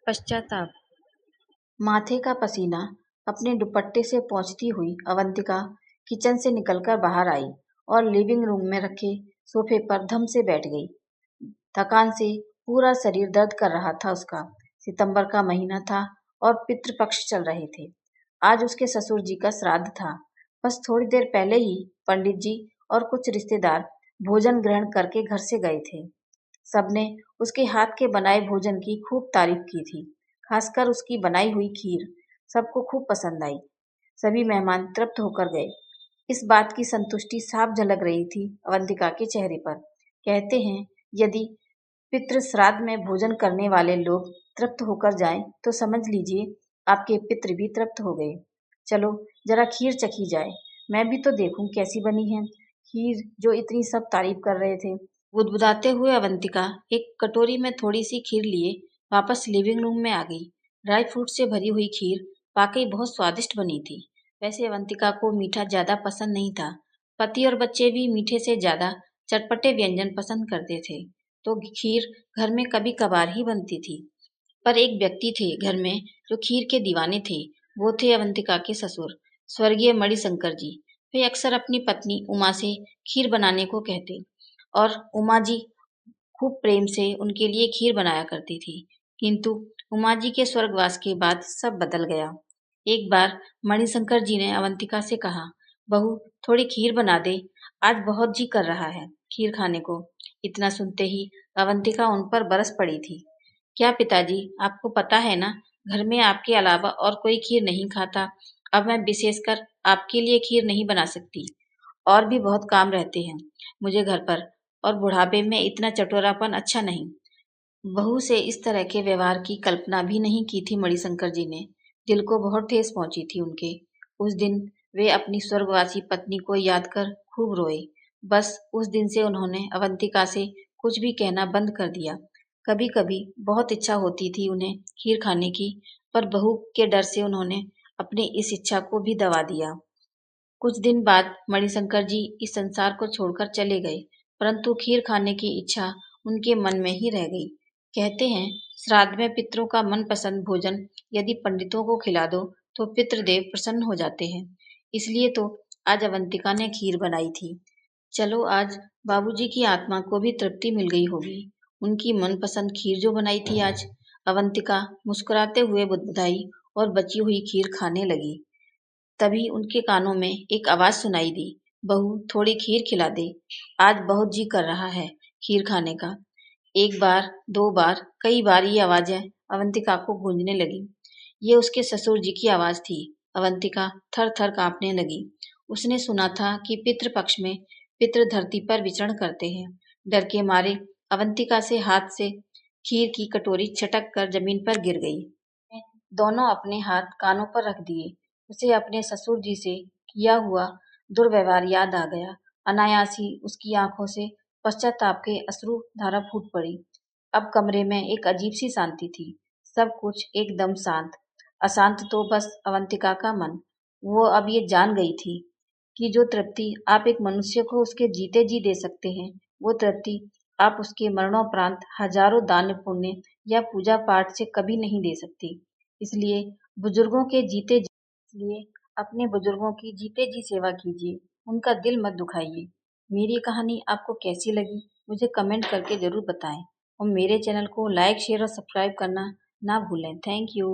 पश्चाताप। माथे का पसीना अपने दुपट्टे से पोंछती हुई अवंतिका किचन से निकलकर बाहर आई और लिविंग रूम में रखे सोफे पर धम से बैठ गई। थकान से पूरा शरीर दर्द कर रहा था उसका। सितंबर का महीना था और पितृपक्ष चल रहे थे। आज उसके ससुर जी का श्राद्ध था। बस थोड़ी देर पहले ही पंडित जी और कुछ रिश्तेदार भोजन ग्रहण करके घर से गए थे। सबने उसके हाथ के बनाए भोजन की खूब तारीफ की थी। खासकर उसकी बनाई हुई खीर सबको खूब पसंद आई। सभी मेहमान तृप्त होकर गए। इस बात की संतुष्टि साफ झलक रही थी अवंतिका के चेहरे पर। कहते हैं, यदि पितृ श्राद्ध में भोजन करने वाले लोग तृप्त होकर जाएं, तो समझ लीजिए आपके पितृ भी तृप्त हो गए। चलो जरा खीर चखी जाए, मैं भी तो देखूं कैसी बनी है खीर जो इतनी सब तारीफ कर रहे थे। बुदबुदाते हुए अवंतिका एक कटोरी में थोड़ी सी खीर लिए वापस लिविंग रूम में आ गई। ड्राई फ्रूट से भरी हुई खीर वाकई बहुत स्वादिष्ट बनी थी। वैसे अवंतिका को मीठा ज्यादा पसंद नहीं था। पति और बच्चे भी मीठे से ज्यादा चटपटे व्यंजन पसंद करते थे, तो खीर घर में कभी कभार ही बनती थी। पर एक व्यक्ति थे घर में जो खीर के दीवाने थे। वो थे अवंतिका के ससुर, स्वर्गीय मणिशंकर जी। वे अक्सर अपनी पत्नी उमा से खीर बनाने को कहते और उमा जी खूब प्रेम से उनके लिए खीर बनाया करती थी। किंतु उमा जी के स्वर्गवास के बाद सब बदल गया। एक बार मणिशंकर जी ने अवंतिका से कहा, बहू थोड़ी खीर बना दे, आज बहुत जी कर रहा है खीर खाने को। इतना सुनते ही अवंतिका उन पर बरस पड़ी थी। क्या पिताजी, आपको पता है ना, घर में आपके अलावा और कोई खीर नहीं खाता। अब मैं विशेषकर आपके लिए खीर नहीं बना सकती। और भी बहुत काम रहते हैं मुझे घर पर, और बुढ़ापे में इतना चटोरापन अच्छा नहीं। बहू से इस तरह के व्यवहार की कल्पना भी नहीं की थी मणिशंकर जी ने। दिल को बहुत ठेस पहुंची थी उनके। उस दिन वे अपनी स्वर्गवासी पत्नी को याद कर खूब रोए। बस उस दिन से उन्होंने अवंतिका से कुछ भी कहना बंद कर दिया। कभी कभी बहुत इच्छा होती थी उन्हें खीर खाने की, पर बहू के डर से उन्होंने अपनी इस इच्छा को भी दबा दिया। कुछ दिन बाद मणिशंकर जी इस संसार को छोड़कर चले गए, परंतु खीर खाने की इच्छा उनके मन में ही रह गई। कहते हैं, श्राद्ध में पितरों का मनपसंद भोजन यदि पंडितों को खिला दो तो पितृदेव प्रसन्न हो जाते हैं। इसलिए तो आज अवंतिका ने खीर बनाई थी। चलो आज बाबूजी की आत्मा को भी तृप्ति मिल गई होगी। उनकी मनपसंद खीर जो बनाई थी आज। अवंतिका मुस्कुराते हुए बुदबुदाई और बची हुई खीर खाने लगी। तभी उनके कानों में एक आवाज सुनाई दी, बहू थोड़ी खीर खिला दे, आज बहुत जी कर रहा है खीर खाने का। एक बार, दो बार, कई बार ये आवाजें अवंतिका को गूंजने लगी। ये उसके ससुर जी की आवाज थी। अवंतिका थर थर कांपने लगी। उसने सुना था कि पितृपक्ष में पितृ धरती पर विचरण करते हैं। डर के मारे अवंतिका से हाथ से खीर की कटोरी छटक कर जमीन पर गिर गई। दोनों अपने हाथ कानों पर रख दिए। उसे अपने ससुर जी से किया हुआ दुर्व्यवहार याद आ गया। अनायास ही उसकी आंखों से पश्चाताप के अश्रु धारा फूट पड़ी। अब कमरे में एक अजीब सी शांति थी। सब कुछ एकदम शांत। अशांत तो बस अवंतिका का मन। वो अब ये जान गई थी कि जो तृप्ति आप एक मनुष्य को उसके जीते जी दे सकते हैं, वो तृप्ति आप उसके मरणोपरांत हजारों दान पुण्य या पूजा पाठ से कभी नहीं दे सकती। इसलिए बुजुर्गों के जीते इसलिए अपने बुजुर्गों की जीते जी सेवा कीजिए, उनका दिल मत दुखाइए। मेरी कहानी आपको कैसी लगी मुझे कमेंट करके ज़रूर बताएं और मेरे चैनल को लाइक शेयर और सब्सक्राइब करना ना भूलें। Thank you.